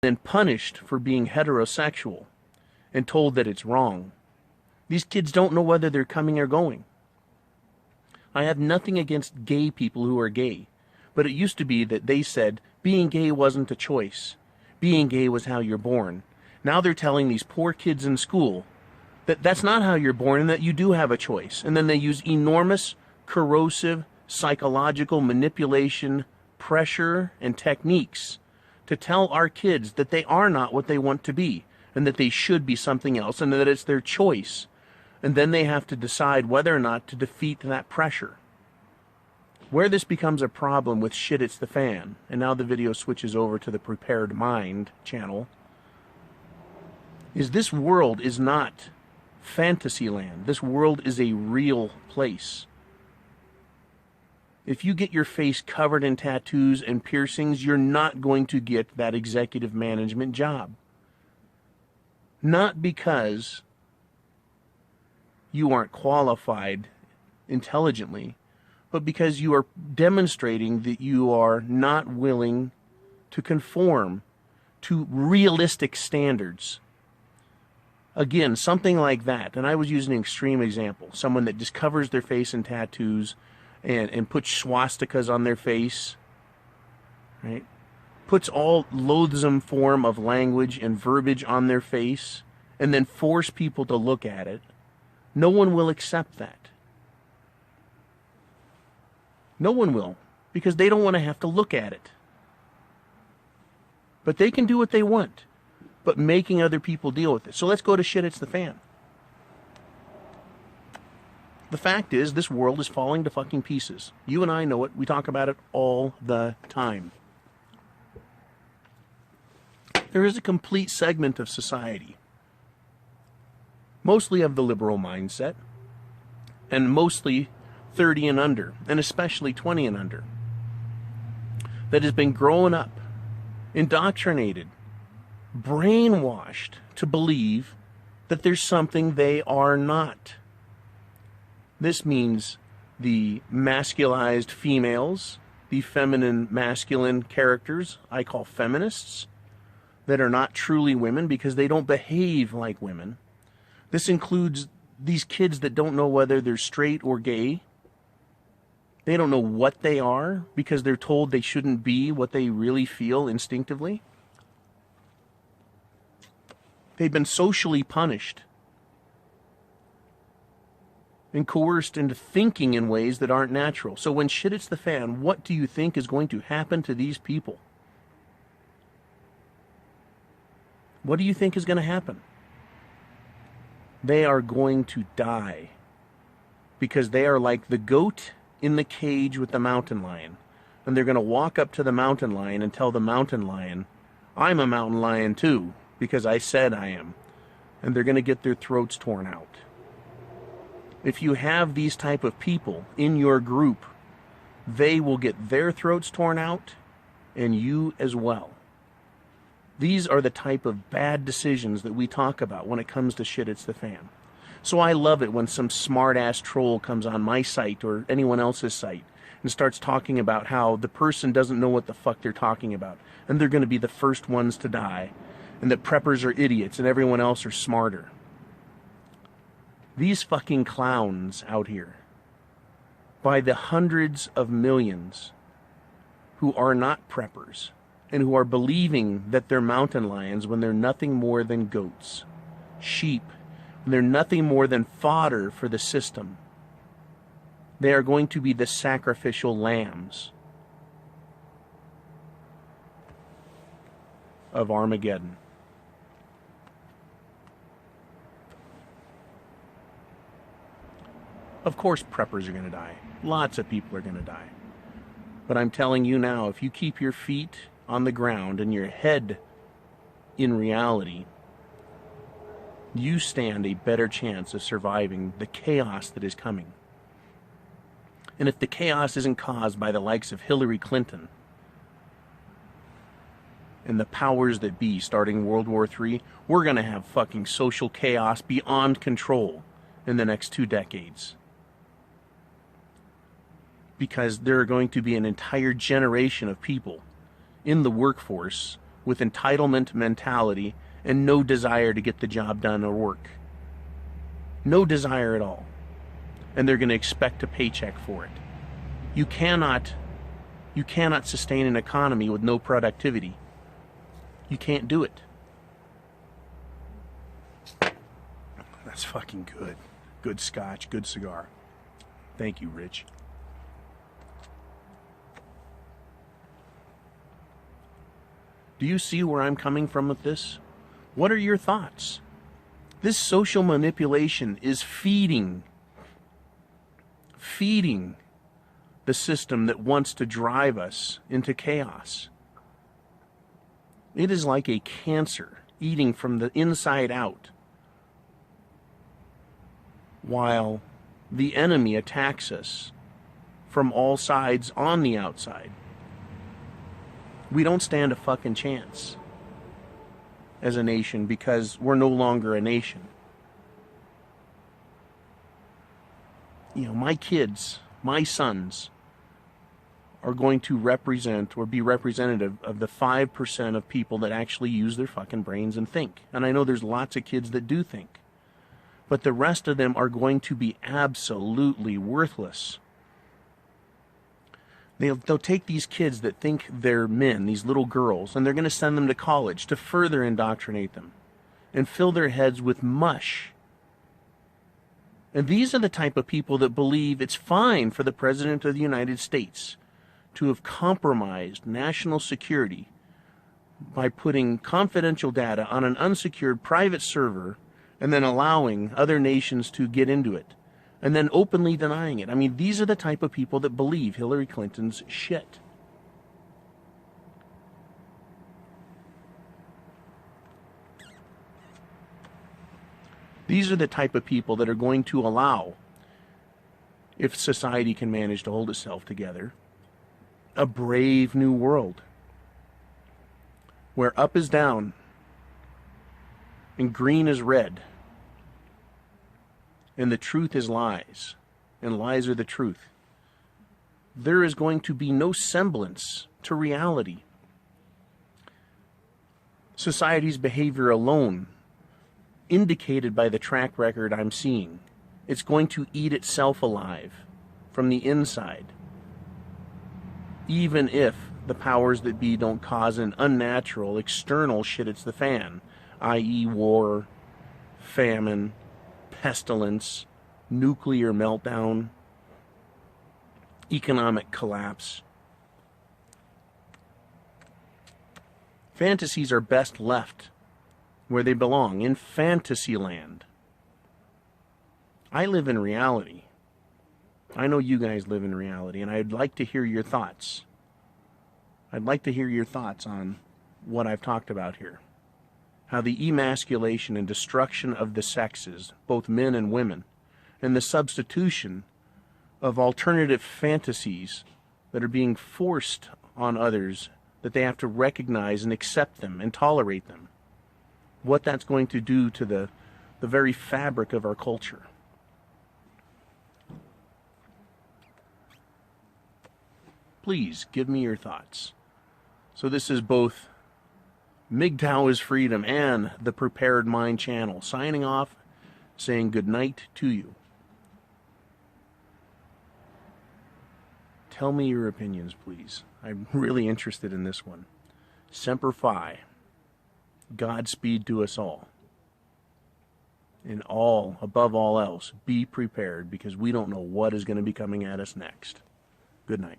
then punished for being heterosexual and told that it's wrong. These kids don't know whether they're coming or going. I have nothing against gay people who are gay, but it used to be that they said being gay wasn't a choice. Being gay was how you're born. Now they're telling these poor kids in school that that's not how you're born and that you do have a choice. And then they use enormous, corrosive, psychological manipulation, pressure, and techniques to tell our kids that they are not what they want to be and that they should be something else and that it's their choice. And then they have to decide whether or not to defeat that pressure. Where this becomes a problem with Shit It's the Fan, and now the video switches over to the Prepared Mind channel, is this world is not Fantasyland. This world is a real place. If you get your face covered in tattoos and piercings, you're not going to get that executive management job. Not because you aren't qualified intelligently, but because you are demonstrating that you are not willing to conform to realistic standards. Again, something like that, and I was using an extreme example, someone that just covers their face in tattoos and puts swastikas on their face, right? Puts all loathsome form of language and verbiage on their face, and then force people to look at it. No one will accept that. No one will, because they don't want to have to look at it. But they can do what they want, but making other people deal with it. So let's go to Shit It's the Fan. The fact is, this world is falling to fucking pieces. You and I know it. We talk about it all the time. There is a complete segment of society, mostly of the liberal mindset, and mostly 30 and under, and especially 20 and under, that has been growing up, indoctrinated, brainwashed to believe that there's something they are not. This means the masculized females, the feminine masculine characters I call feminists, that are not truly women because they don't behave like women. This includes these kids that don't know whether they're straight or gay. They don't know what they are because they're told they shouldn't be what they really feel instinctively. They've been socially punished and coerced into thinking in ways that aren't natural. So when shit hits the fan, what do you think is going to happen to these people? What do you think is going to happen? They are going to die because they are like the goat in the cage with the mountain lion. And they're going to walk up to the mountain lion and tell the mountain lion, I'm a mountain lion too, because I said I am. And they're going to get their throats torn out. If you have these type of people in your group, they will get their throats torn out, and you as well. These are the type of bad decisions that we talk about when it comes to Shit It's the Fan. So I love it when some smart-ass troll comes on my site or anyone else's site and starts talking about how the person doesn't know what the fuck they're talking about, and they're going to be the first ones to die, and that preppers are idiots and everyone else are smarter. These fucking clowns out here, by the hundreds of millions, who are not preppers and who are believing that they're mountain lions when they're nothing more than goats, sheep, and they're nothing more than fodder for the system. They are going to be the sacrificial lambs of Armageddon. Of course preppers are going to die. Lots of people are going to die. But I'm telling you now, if you keep your feet on the ground and your head in reality, you stand a better chance of surviving the chaos that is coming. And if the chaos isn't caused by the likes of Hillary Clinton and the powers that be starting World War III, we're going to have fucking social chaos beyond control in the next 2 decades. Because there are going to be an entire generation of people in the workforce with entitlement mentality and no desire to get the job done or work. No desire at all. And they're going to expect a paycheck for it. You cannot sustain an economy with no productivity. You can't do it. That's fucking good. Good scotch, good cigar. Thank you, Rich. Do you see where I'm coming from with this? What are your thoughts? This social manipulation is feeding the system that wants to drive us into chaos. It is like a cancer eating from the inside out, while the enemy attacks us from all sides on the outside. We don't stand a fucking chance as a nation because we're no longer a nation. You know, my kids, my sons, are going to represent or be representative of the 5% of people that actually use their fucking brains and think. And I know there's lots of kids that do think. But the rest of them are going to be absolutely worthless. They'll take these kids that think they're men, these little girls, and they're going to send them to college to further indoctrinate them and fill their heads with mush. And these are the type of people that believe it's fine for the President of the United States to have compromised national security by putting confidential data on an unsecured private server and then allowing other nations to get into it, and then openly denying it. I mean, these are the type of people that believe Hillary Clinton's shit. These are the type of people that are going to allow, if society can manage to hold itself together, a brave new world where up is down and green is red, and the truth is lies, and lies are the truth. There is going to be no semblance to reality. Society's behavior alone, indicated by the track record I'm seeing, it's going to eat itself alive from the inside, even if the powers that be don't cause an unnatural external shit it's the fan, i.e. war, famine, pestilence, nuclear meltdown, economic collapse. Fantasies are best left where they belong, in fantasy land. I live in reality. I know you guys live in reality, and I'd like to hear your thoughts. I'd like to hear your thoughts on what I've talked about here. How the emasculation and destruction of the sexes, both men and women, and the substitution of alternative fantasies that are being forced on others, that they have to recognize and accept them and tolerate them. What that's going to do to the very fabric of our culture. Please give me your thoughts. So this is both Mgtow is Freedom and the Prepared Mind channel signing off, saying good night to you. Tell me your opinions, please. I'm really interested in this one. Semper Fi. Godspeed to us all. And all, above all else, be prepared, because we don't know what is going to be coming at us next. Good night.